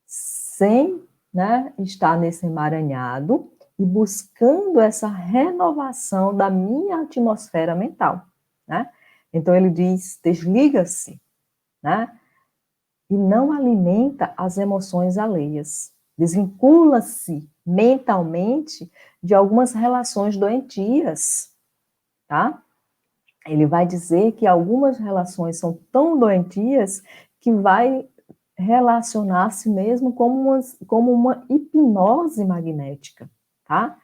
sem, né, estar nesse emaranhado e buscando essa renovação da minha atmosfera mental, né? Então ele diz, desliga-se, né? E não alimenta as emoções alheias. Desvincula-se mentalmente de algumas relações doentias, tá? Ele vai dizer que algumas relações são tão doentias que vai relacionar-se mesmo como uma hipnose magnética, tá?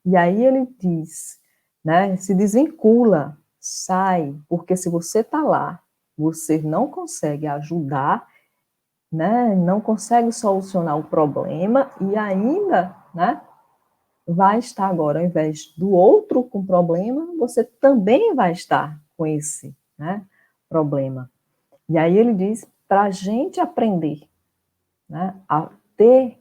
E aí ele diz, né, se desvincula, sai, porque se você está lá, você não consegue ajudar, né, não consegue solucionar o problema e ainda, né, vai estar agora, ao invés do outro com problema, você também vai estar com esse, né, problema. E aí ele diz para a gente aprender, né, a ter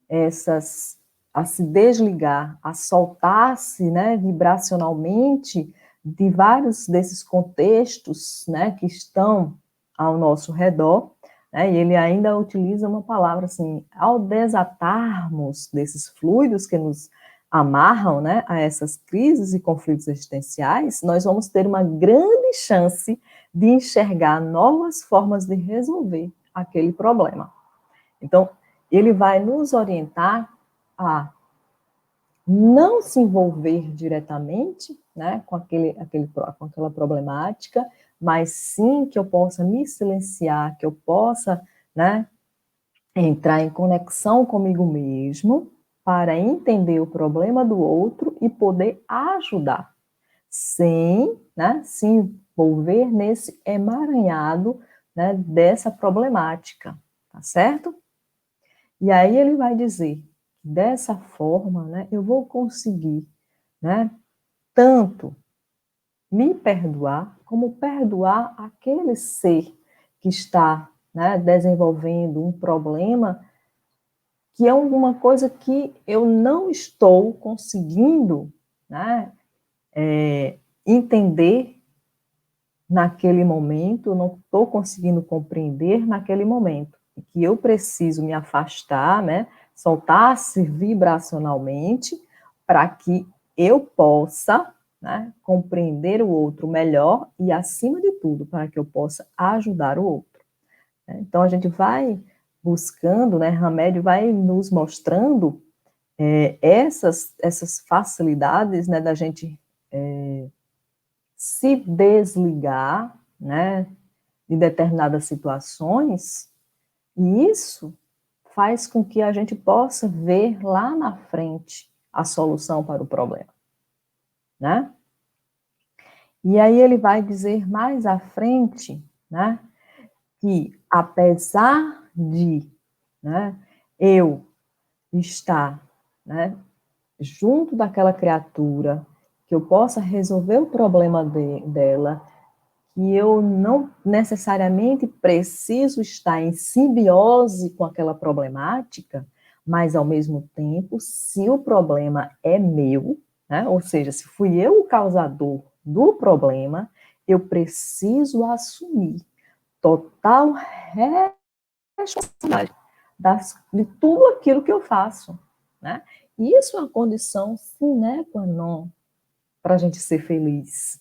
essas, a se desligar, a soltar-se, né, vibracionalmente de vários desses contextos, né, que estão ao nosso redor, né, e ele ainda utiliza uma palavra assim, ao desatarmos desses fluidos que nos amarram, né, a essas crises e conflitos existenciais, nós vamos ter uma grande chance de enxergar novas formas de resolver aquele problema. Então, ele vai nos orientar a não se envolver diretamente, né, com aquela problemática, mas sim que eu possa me silenciar, que eu possa, né, entrar em conexão comigo mesmo para entender o problema do outro e poder ajudar, sem, né, se envolver nesse emaranhado, né, dessa problemática, tá certo? E aí ele vai dizer, dessa forma, né, eu vou conseguir, né, tanto me perdoar, como perdoar aquele ser que está, né, desenvolvendo um problema, que é alguma coisa que eu não estou conseguindo, né, entender naquele momento, eu não estou conseguindo compreender naquele momento, e que eu preciso me afastar, né, soltar-se vibracionalmente, para que eu possa, né, compreender o outro melhor e, acima de tudo, para que eu possa ajudar o outro. Né? Então, a gente vai buscando, né, Hamed vai nos mostrando essas facilidades, né, da gente se desligar, né, de determinadas situações, e isso faz com que a gente possa ver lá na frente a solução para o problema, né? E aí ele vai dizer mais à frente, né, que apesar de, né, eu estar, né, junto daquela criatura, que eu possa resolver o problema dela, que eu não necessariamente preciso estar em simbiose com aquela problemática, mas ao mesmo tempo, se o problema é meu, né, ou seja, se fui eu o causador do problema, eu preciso assumir total responsabilidade de tudo aquilo que eu faço, né? E isso é uma condição sine qua non para a gente ser feliz.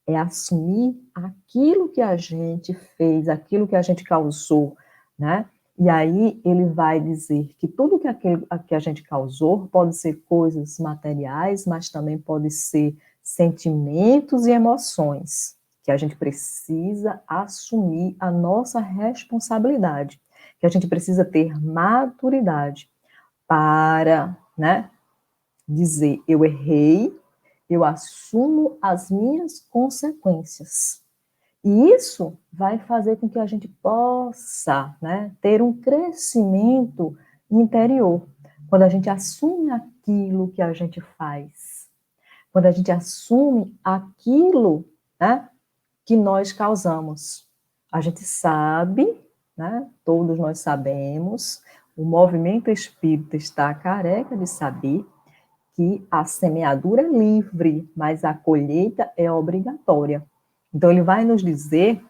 É assumir aquilo que a gente fez, aquilo que a gente causou, né? E aí ele vai dizer que tudo que a gente causou pode ser coisas materiais, mas também pode ser sentimentos e emoções, que a gente precisa assumir a nossa responsabilidade, que a gente precisa ter maturidade para, né, dizer eu errei, eu assumo as minhas consequências. E isso vai fazer com que a gente possa, né, ter um crescimento interior, quando a gente assume aquilo que a gente faz. quando a gente assume aquilo, né, que nós causamos. A gente sabe, né, todos nós sabemos, o movimento espírita está careca de saber que a semeadura é livre, mas a colheita é obrigatória. Então, ele vai nos dizer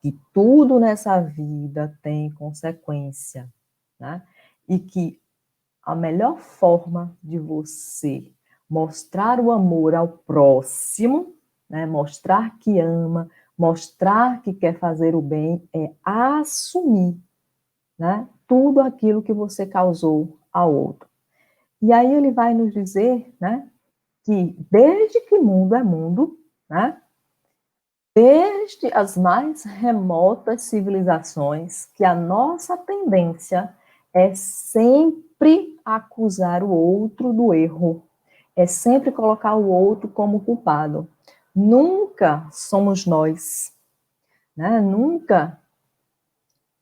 que tudo nessa vida tem consequência, né? E que a melhor forma de você mostrar o amor ao próximo, né? Mostrar que ama, mostrar que quer fazer o bem, é assumir, né? Tudo aquilo que você causou ao outro. E aí ele vai nos dizer, né, que desde que mundo é mundo, né, desde as mais remotas civilizações, que a nossa tendência é sempre acusar o outro do erro, é sempre colocar o outro como culpado. Nunca somos nós, né? Nunca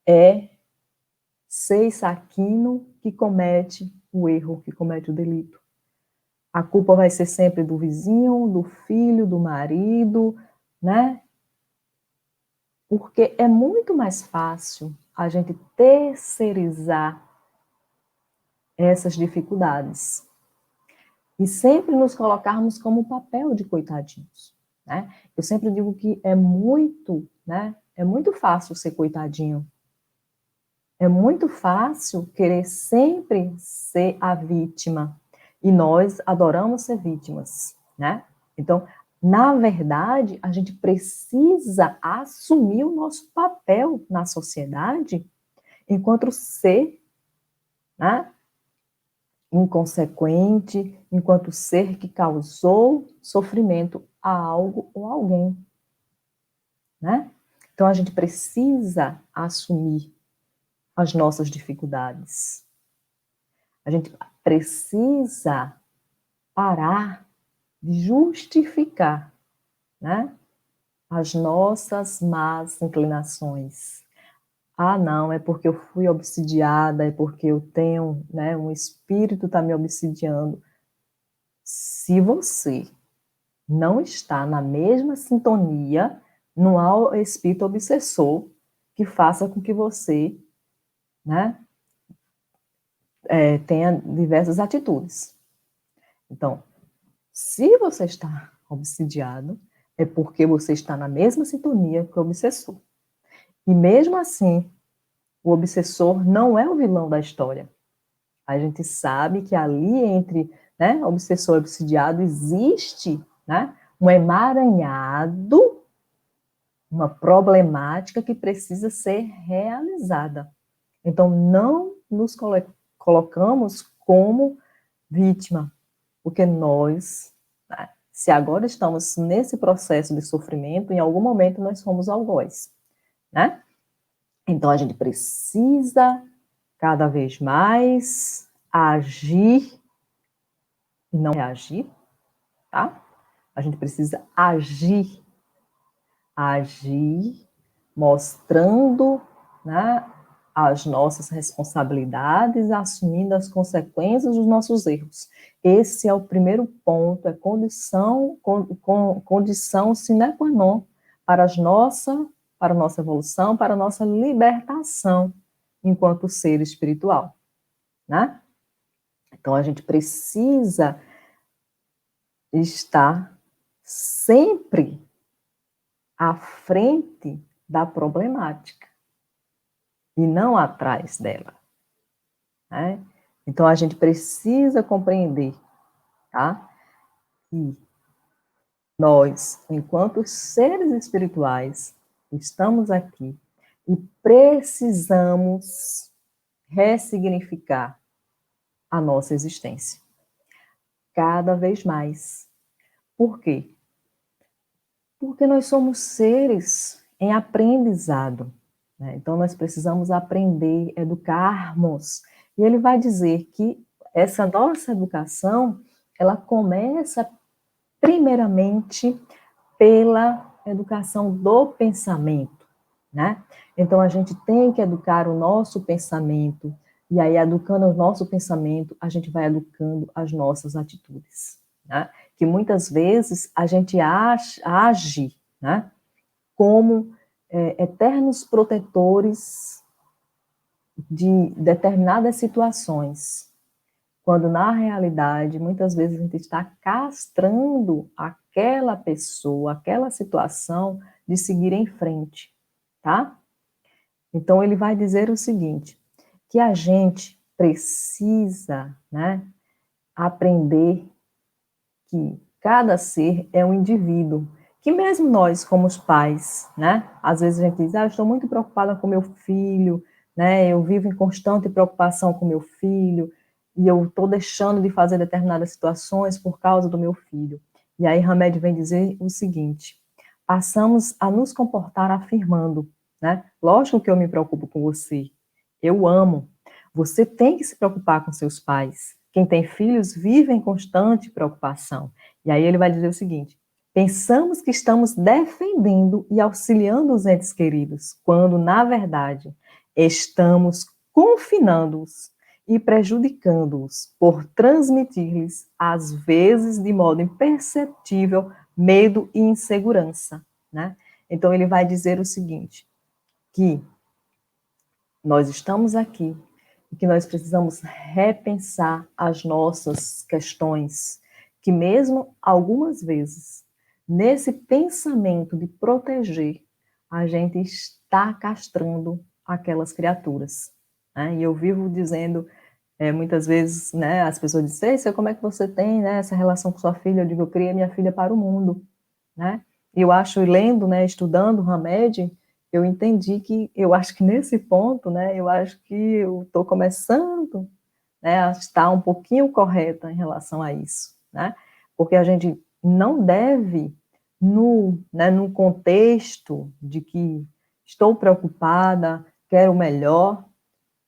é Seis Aquino que comete o erro, que comete o delito. A culpa vai ser sempre do vizinho, do filho, do marido, né? Porque é muito mais fácil a gente terceirizar essas dificuldades e sempre nos colocarmos como papel de coitadinhos, né? Eu sempre digo que é muito, né? É muito fácil ser coitadinho. É muito fácil querer sempre ser a vítima. E nós adoramos ser vítimas, né? Então, na verdade, a gente precisa assumir o nosso papel na sociedade enquanto ser, né, inconsequente, enquanto ser que causou sofrimento a algo ou alguém, né? Então, a gente precisa assumir as nossas dificuldades. A gente precisa parar de justificar, né, as nossas más inclinações. Ah, não, é porque eu fui obsidiada, é porque eu tenho, né, um espírito está me obsidiando. Se você não está na mesma sintonia, não há o espírito obsessor que faça com que você, né, tenha diversas atitudes. Então, se você está obsidiado, é porque você está na mesma sintonia que o obsessor. E mesmo assim, o obsessor não é o vilão da história. A gente sabe que ali entre, né, obsessor e obsidiado existe, né, um emaranhado, uma problemática que precisa ser realizada. Então, não nos colocamos como vítima, porque nós, né, se agora estamos nesse processo de sofrimento, em algum momento nós somos algoz, né? Então, a gente precisa cada vez mais agir e não reagir, tá? A gente precisa agir mostrando, né, as nossas responsabilidades, assumindo as consequências dos nossos erros. Esse é o primeiro ponto, é condição sine qua non para para a nossa evolução, para a nossa libertação enquanto ser espiritual, né? Então, a gente precisa estar sempre à frente da problemática e não atrás dela, né? Então, a gente precisa compreender, tá? Que nós, enquanto seres espirituais, estamos aqui e precisamos ressignificar a nossa existência cada vez mais. Por quê? Porque nós somos seres em aprendizado, né? Então, nós precisamos aprender, educarmos. E ele vai dizer que essa nossa educação, ela começa primeiramente pela educação do pensamento, né? Então, a gente tem que educar o nosso pensamento, e aí, educando o nosso pensamento, a gente vai educando as nossas atitudes. né? Que muitas vezes a gente age, né, como eternos protetores de determinadas situações, quando na realidade, muitas vezes a gente está castrando aquela pessoa, aquela situação de seguir em frente, tá? Então ele vai dizer o seguinte, que a gente precisa, né, aprender que cada ser é um indivíduo, que mesmo nós, como os pais, né, às vezes a gente diz, eu estou muito preocupada com meu filho, né, eu vivo em constante preocupação com meu filho, e eu estou deixando de fazer determinadas situações por causa do meu filho. E aí Hamed vem dizer o seguinte, passamos a nos comportar afirmando, né, lógico que eu me preocupo com você, eu amo, você tem que se preocupar com seus pais. Quem tem filhos vive em constante preocupação. E aí ele vai dizer o seguinte, pensamos que estamos defendendo e auxiliando os entes queridos, quando, na verdade, estamos confinando-os e prejudicando-os por transmitir-lhes, às vezes de modo imperceptível, medo e insegurança, né? Então ele vai dizer o seguinte, que nós estamos aqui e que nós precisamos repensar as nossas questões, que mesmo algumas vezes, nesse pensamento de proteger, a gente está castrando aquelas criaturas, né? E eu vivo dizendo, muitas vezes, né, as pessoas dizem, Cêcia, como é que você tem, né, essa relação com sua filha? Eu digo, eu criei minha filha para o mundo, né? E eu acho, lendo, né, estudando Hamed, eu entendi que, eu acho que nesse ponto, né, eu acho que eu estou começando, né, a estar um pouquinho correta em relação a isso, né? Porque a gente não deve, no contexto de que estou preocupada, quero o melhor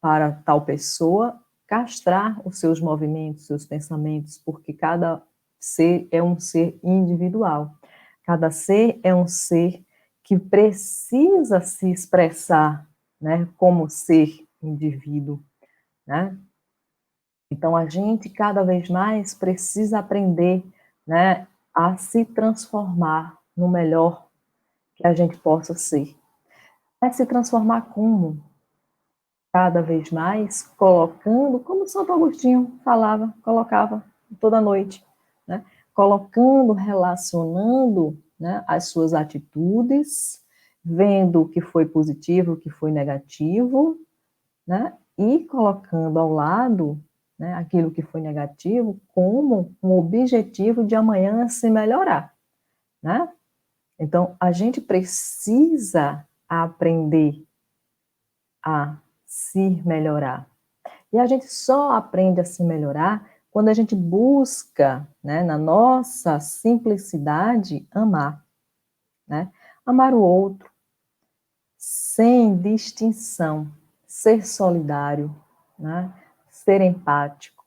para tal pessoa, castrar os seus movimentos, seus pensamentos, porque cada ser é um ser individual. Cada ser é um ser que precisa se expressar, né, como ser indivíduo, né? Então a gente cada vez mais precisa aprender, né, a se transformar no melhor que a gente possa ser. Mas se transformar como? Cada vez mais colocando, como Santo Agostinho falava, colocava toda noite, né? Colocando, relacionando, né, as suas atitudes, vendo o que foi positivo, o que foi negativo, né? E colocando ao lado, né, aquilo que foi negativo como um objetivo de amanhã se melhorar, né? Então, a gente precisa aprender a se melhorar. E a gente só aprende a se melhorar quando a gente busca, né, na nossa simplicidade, amar, né? Amar o outro, sem distinção, ser solidário, né? Ser empático,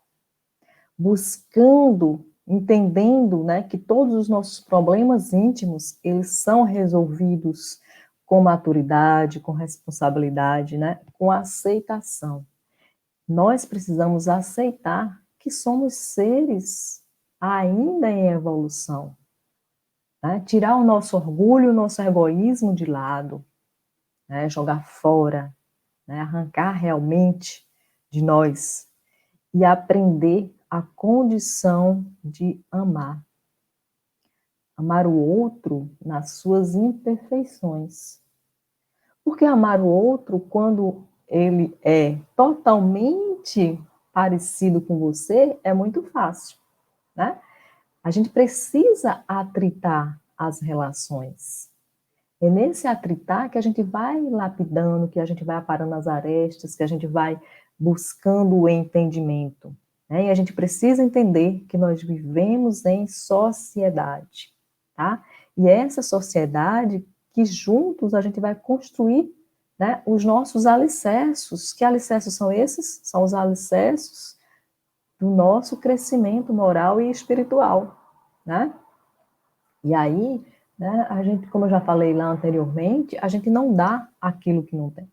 buscando, entendendo, né, que todos os nossos problemas íntimos, eles são resolvidos com maturidade, com responsabilidade, né, com aceitação. Nós precisamos aceitar que somos seres ainda em evolução, né? Tirar o nosso orgulho, o nosso egoísmo de lado, né? Jogar fora, né? Arrancar realmente de nós e aprender a condição de amar. Amar o outro nas suas imperfeições. Porque amar o outro, quando ele é totalmente parecido com você, é muito fácil, né? A gente precisa atritar as relações. É nesse atritar que a gente vai lapidando, que a gente vai aparando as arestas, que a gente vai buscando o entendimento, né? E a gente precisa entender que nós vivemos em sociedade, tá? E é essa sociedade que juntos a gente vai construir, né, os nossos alicerces. Que alicerces são esses? São os alicerces do nosso crescimento moral e espiritual, né? E aí, né, a gente, como eu já falei lá anteriormente, a gente não dá aquilo que não tem.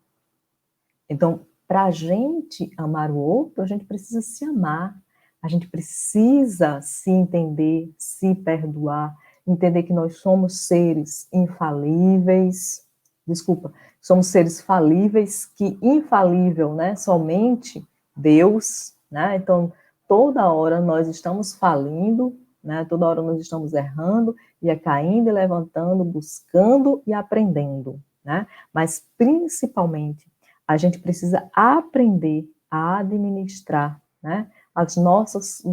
Então, para a gente amar o outro, a gente precisa se amar, A gente precisa se entender, se perdoar, entender que nós somos seres infalíveis, desculpa, somos seres falíveis, que infalível, né, somente Deus, né, então toda hora nós estamos falindo, né, toda hora nós estamos errando, e é caindo e levantando, buscando e aprendendo, né, mas principalmente a gente precisa aprender a administrar, né, os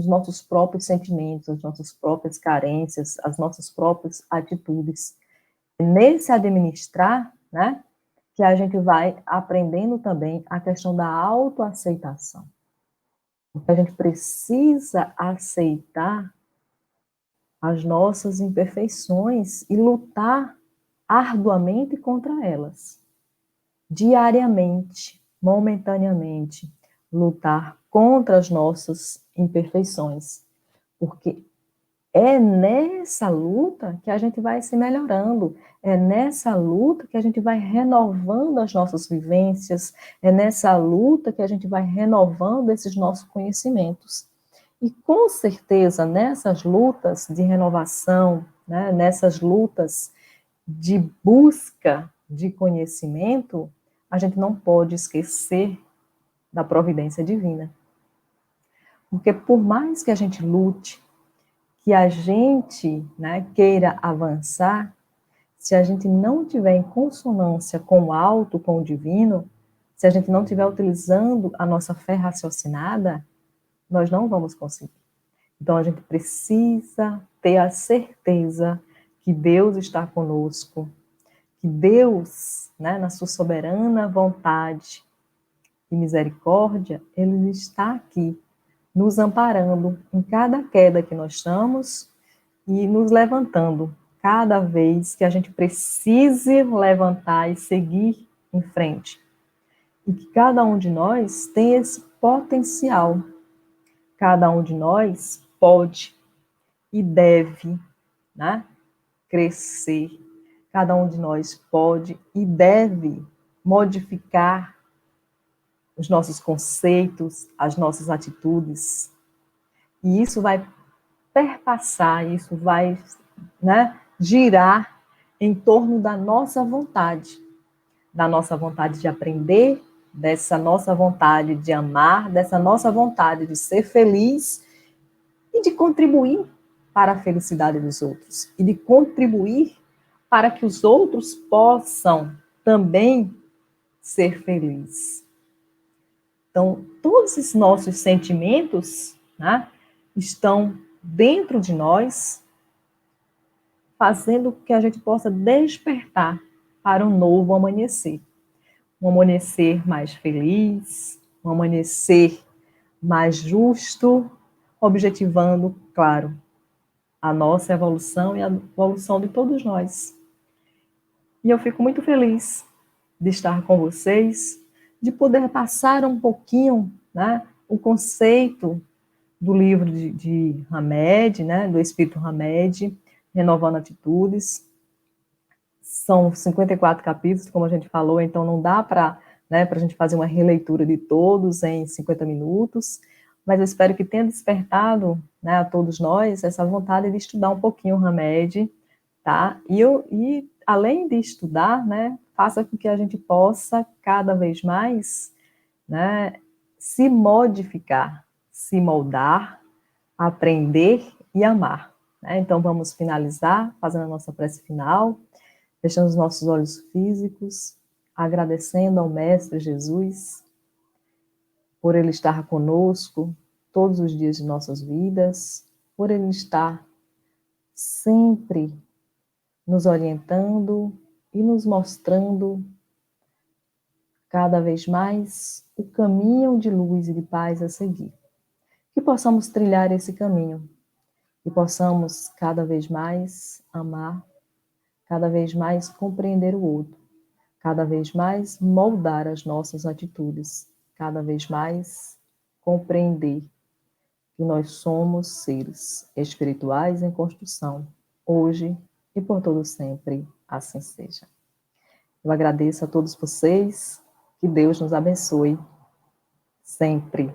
nossos próprios sentimentos, as nossas próprias carências, as nossas próprias atitudes. Nesse administrar, né, que a gente vai aprendendo também a questão da autoaceitação. Porque a gente precisa aceitar as nossas imperfeições e lutar arduamente contra elas. Diariamente, momentaneamente, lutar contra as nossas imperfeições, porque é nessa luta que a gente vai se melhorando, é nessa luta que a gente vai renovando as nossas vivências, é nessa luta que a gente vai renovando esses nossos conhecimentos. E com certeza, nessas lutas de renovação, né, nessas lutas de busca de conhecimento, a gente não pode esquecer da providência divina. Porque por mais que a gente lute, que a gente, né, queira avançar, se a gente não tiver em consonância com o alto, com o divino, se a gente não estiver utilizando a nossa fé raciocinada, nós não vamos conseguir. Então a gente precisa ter a certeza que Deus está conosco, que Deus, né, na sua soberana vontade e misericórdia, Ele está aqui, nos amparando em cada queda que nós estamos e nos levantando cada vez que a gente precise levantar e seguir em frente. E que cada um de nós tem esse potencial. Cada um de nós pode e deve, né, crescer. Cada um de nós pode e deve modificar os nossos conceitos, as nossas atitudes. E isso vai perpassar, isso vai, né, girar em torno da nossa vontade de aprender, dessa nossa vontade de amar, dessa nossa vontade de ser feliz e de contribuir para a felicidade dos outros e de contribuir para que os outros possam também ser felizes. Então, todos esses nossos sentimentos, né, estão dentro de nós, fazendo com que a gente possa despertar para um novo amanhecer. Um amanhecer mais feliz, um amanhecer mais justo, objetivando, claro, a nossa evolução e a evolução de todos nós. E eu fico muito feliz de estar com vocês, de poder passar um pouquinho, né, o conceito do livro de Hamed, né, do Espírito Hamed, Renovando Atitudes. São 54 capítulos, como a gente falou, então não dá para, né, a gente fazer uma releitura de todos em 50 minutos, mas eu espero que tenha despertado, né, a todos nós essa vontade de estudar um pouquinho o Hamed, tá? E além de estudar, né, faça com que a gente possa cada vez mais, né, se modificar, se moldar, aprender e amar, né? Então vamos finalizar fazendo a nossa prece final, fechando os nossos olhos físicos, agradecendo ao Mestre Jesus por Ele estar conosco todos os dias de nossas vidas, por Ele estar sempre nos orientando e nos mostrando cada vez mais o caminho de luz e de paz a seguir. Que possamos trilhar esse caminho, que possamos cada vez mais amar, cada vez mais compreender o outro, cada vez mais moldar as nossas atitudes, cada vez mais compreender que nós somos seres espirituais em construção, hoje e por todo sempre, assim seja. Eu agradeço a todos vocês, que Deus nos abençoe sempre.